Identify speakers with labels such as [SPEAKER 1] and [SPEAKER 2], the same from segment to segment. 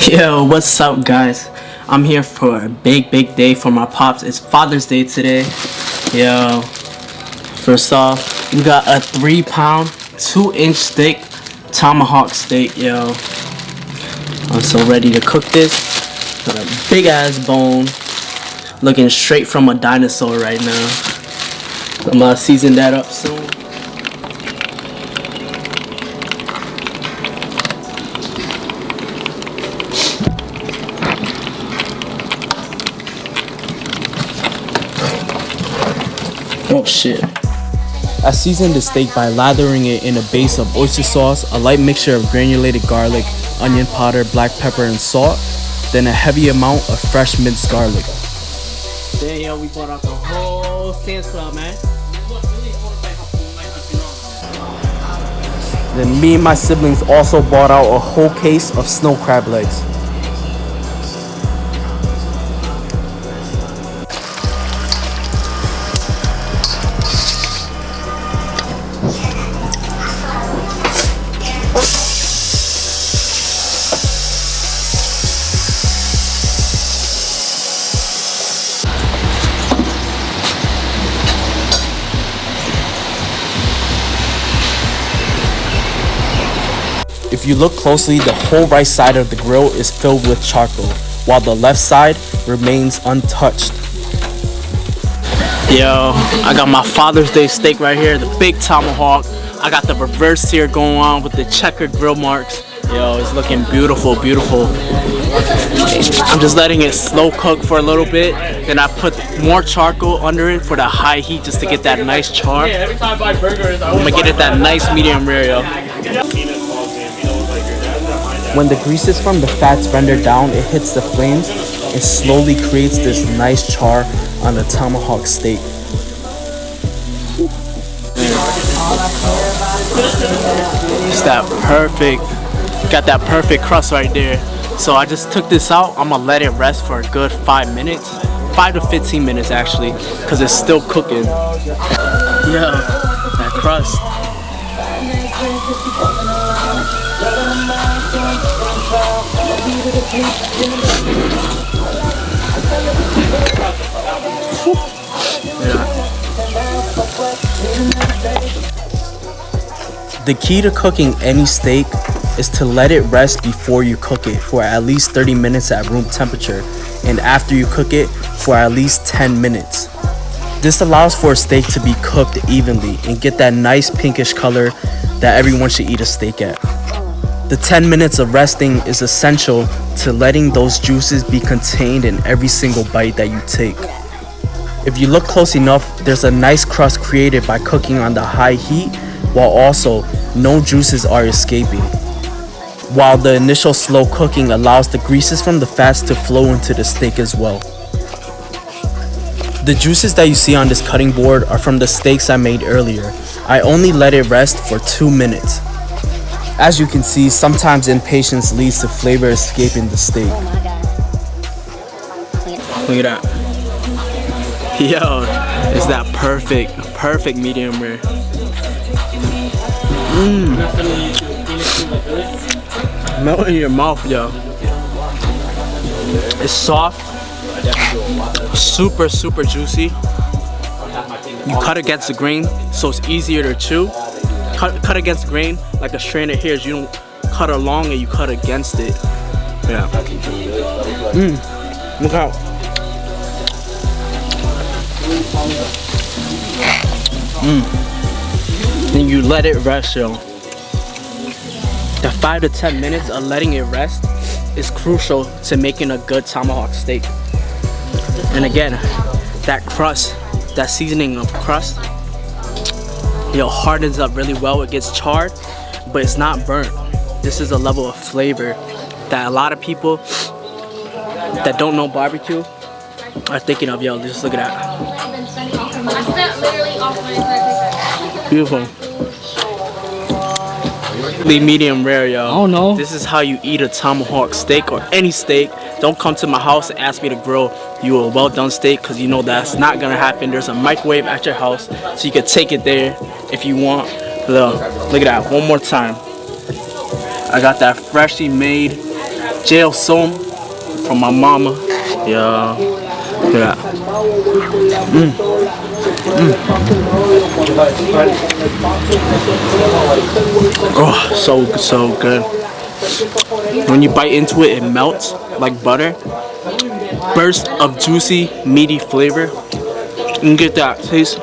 [SPEAKER 1] Yo, what's up, guys? I'm here for a big day for my pops. It's Father's Day today. Yo, first off, we got a 3-pound, 2-inch steak, tomahawk steak. Yo, I'm so ready to cook this. Got a big ass bone, looking straight from a dinosaur right now. I'm gonna season that up soon. Oh shit. I seasoned the steak by lathering it in a base of oyster sauce, a light mixture of granulated garlic, onion powder, black pepper, and salt, then a heavy amount of fresh minced garlic. Damn, yo, we bought out the whole Sam's Club, man. Then me and my siblings also bought out a whole case of snow crab legs. If you look closely, the whole right side of the grill is filled with charcoal, while the left side remains untouched. Yo, I got my Father's Day steak right here, the big tomahawk. I got the reverse sear going on with the checkered grill marks. Yo, it's looking beautiful. I'm just letting it slow cook for a little bit. Then I put more charcoal under it for the high heat just to get that nice char. I'm gonna get it that nice medium rare, yo. When the greases from the fats render down, it hits the flames and slowly creates this nice char on the tomahawk steak. It's that perfect, got that perfect crust right there. So I just took this out. I'm gonna let it rest for a good 5 minutes, 5 to 15 minutes actually, because it's still cooking. Yeah, that crust. The key to cooking any steak is to let it rest before you cook it for at least 30 minutes at room temperature, and after you cook it for at least 10 minutes. This allows for a steak to be cooked evenly and get that nice pinkish color that everyone should eat a steak at. The 10 minutes of resting is essential to letting those juices be contained in every single bite that you take. If you look close enough, there's a nice crust created by cooking on the high heat, while also no juices are escaping. While the initial slow cooking allows the greases from the fats to flow into the steak as well. The juices that you see on this cutting board are from the steaks I made earlier. I only let it rest for 2 minutes. As you can see, sometimes impatience leads to flavor escaping the steak. Look at that. Yo, it's that perfect medium rare. Melt in your mouth, yo. It's soft, super juicy. You cut against the grain, so it's easier to chew. Cut against the grain like a strand of hairs. You don't cut along and you cut against it. Yeah. Look out. Then you let it rest, yo. The 5 to 10 minutes of letting it rest is crucial to making a good tomahawk steak. And again, that crust, that seasoning of crust, hardens up really well. It gets charred, but it's not burnt. This is a level of flavor that a lot of people that don't know barbecue are thinking of. Yo, just look at that. Beautiful. Medium rare, yo.
[SPEAKER 2] Oh no.
[SPEAKER 1] This is how you eat a tomahawk steak or any steak. Don't come to my house and ask me to grill you a well done steak, because you know that's not gonna happen. There's a microwave at your house, so you can take it there if you want. Look at that, one more time. I got that freshly made jail som from my mama. Yeah. Look at that. Oh, so good. When you bite into it, it melts like butter. Burst of juicy, meaty flavor. You can get that taste.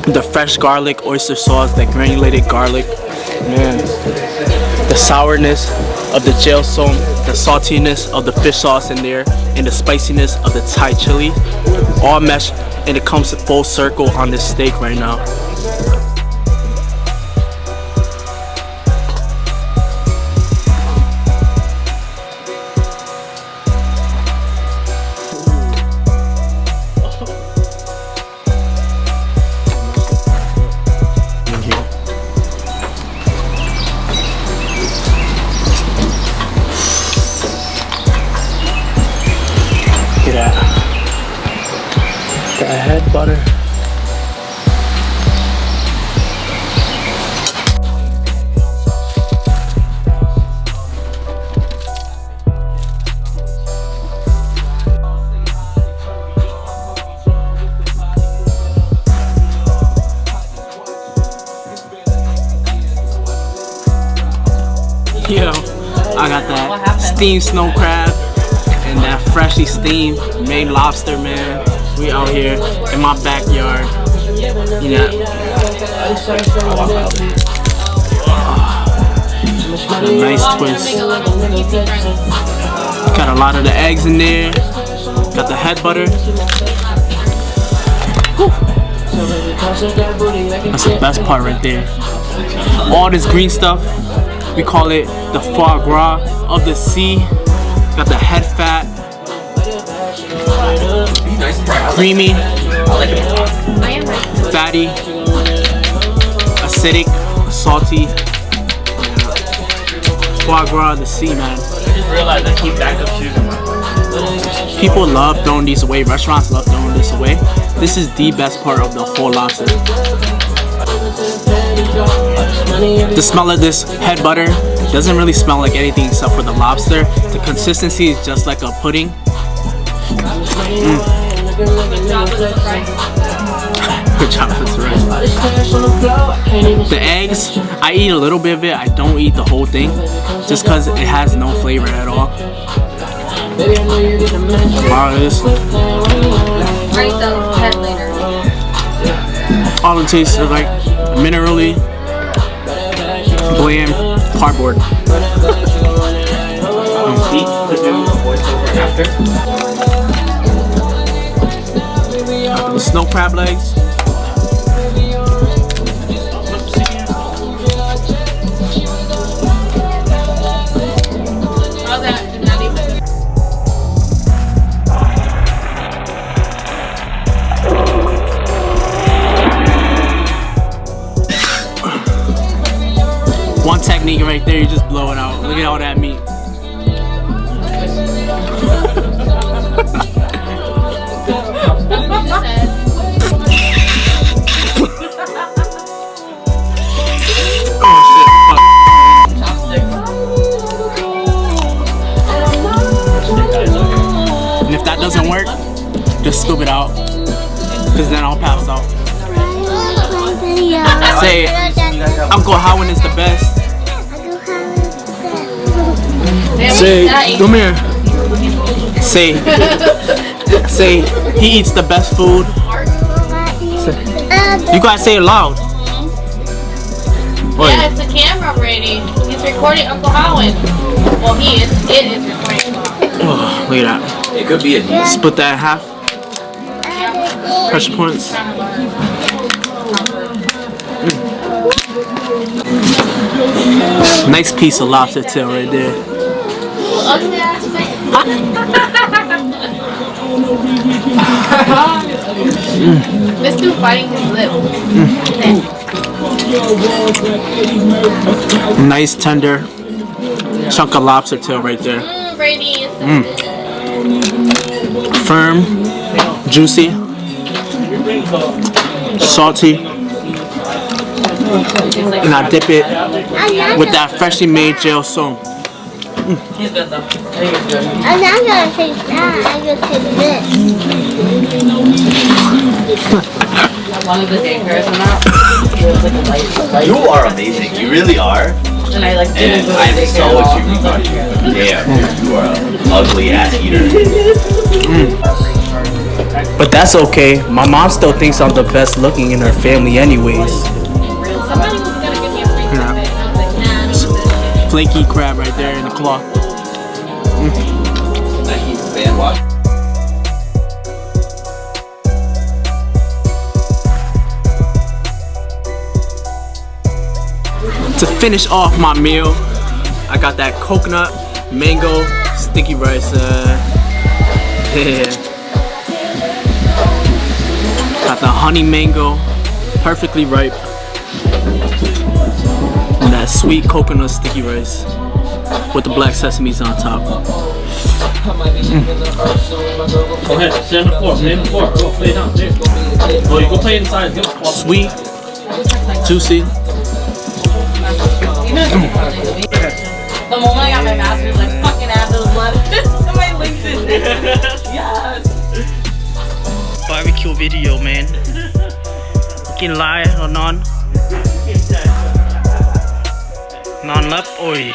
[SPEAKER 1] The fresh garlic, oyster sauce, that granulated garlic. Man. The sourness of the jail som, the saltiness of the fish sauce in there, and the spiciness of the Thai chili. All meshed, and it comes full circle on this steak right now. That head butter. Yo, I got that steamed snow crab and that freshly steamed made lobster, man. We out here in my backyard. You know. A nice twist. Got a lot of the eggs in there. Got the head butter. Whew. That's the best part right there. All this green stuff, we call it the foie gras of the sea. Got the head fat. Creamy, fatty, acidic, salty. Foie gras of the sea, man. I just realized I keep backup shoes in my car. People love throwing these away. Restaurants love throwing this away. This is the best part of the whole lobster. The smell of this head butter doesn't really smell like anything except for the lobster. The consistency is just like a pudding. Good job with the rice. The eggs, I eat a little bit of it. I don't eat the whole thing just because it has no flavor at all. Borrow this.
[SPEAKER 2] Rate the head later.
[SPEAKER 1] All it tastes is like minerally bland cardboard. The snow crab legs. One technique right there, you just blow it out. Look at all that meat. And if that doesn't work, just scoop it out, because then I'll pass out. Say, Uncle Howard is the best. Say, come here. Say, he eats the best food. You gotta say it loud.
[SPEAKER 2] Yeah, it's a camera ready. He's recording Uncle Howard. Well, it is recording.
[SPEAKER 1] Oh, look at that.
[SPEAKER 3] It could be a
[SPEAKER 1] Split that in half. Pressure points. Nice piece of lobster tail right there.
[SPEAKER 2] Ugly ass face. This dude biting his lip.
[SPEAKER 1] Nice tender chunk of lobster tail right there.
[SPEAKER 2] Brady.
[SPEAKER 1] Firm, juicy, salty, and I dip it with that freshly made jail som.
[SPEAKER 2] He's good though. I think it's good.
[SPEAKER 3] I'm not gonna take that. I'm gonna take this.
[SPEAKER 2] One of the daycares I'm at.
[SPEAKER 4] You are amazing. You really are.
[SPEAKER 2] And I like didn't
[SPEAKER 4] And
[SPEAKER 2] go to
[SPEAKER 4] I'm
[SPEAKER 2] daycare
[SPEAKER 4] so
[SPEAKER 2] at all.
[SPEAKER 4] cheering on you. Damn, dude, you are an ugly ass eater.
[SPEAKER 1] But that's okay. My mom still thinks I'm the best looking in her family anyways.
[SPEAKER 2] Somebody was gonna give me a free buffet, and I was like, nah, I don't do this shit.
[SPEAKER 1] Flaky crab right there in the claw.
[SPEAKER 4] Nike fan watch.
[SPEAKER 1] To finish off my meal, I got that coconut, mango, sticky rice. Yeah. Got the honey mango, perfectly ripe. And that sweet coconut sticky rice with the black sesames on top.
[SPEAKER 5] Go ahead, sit on the floor, play on the floor. Go play down. There. Oh, you go play inside. Go.
[SPEAKER 1] Sweet, juicy.
[SPEAKER 2] The moment I got my master's, like fucking add those letters to my LinkedIn. Yes.
[SPEAKER 1] Barbecue video, man. Looking live or non? Non lap, oi.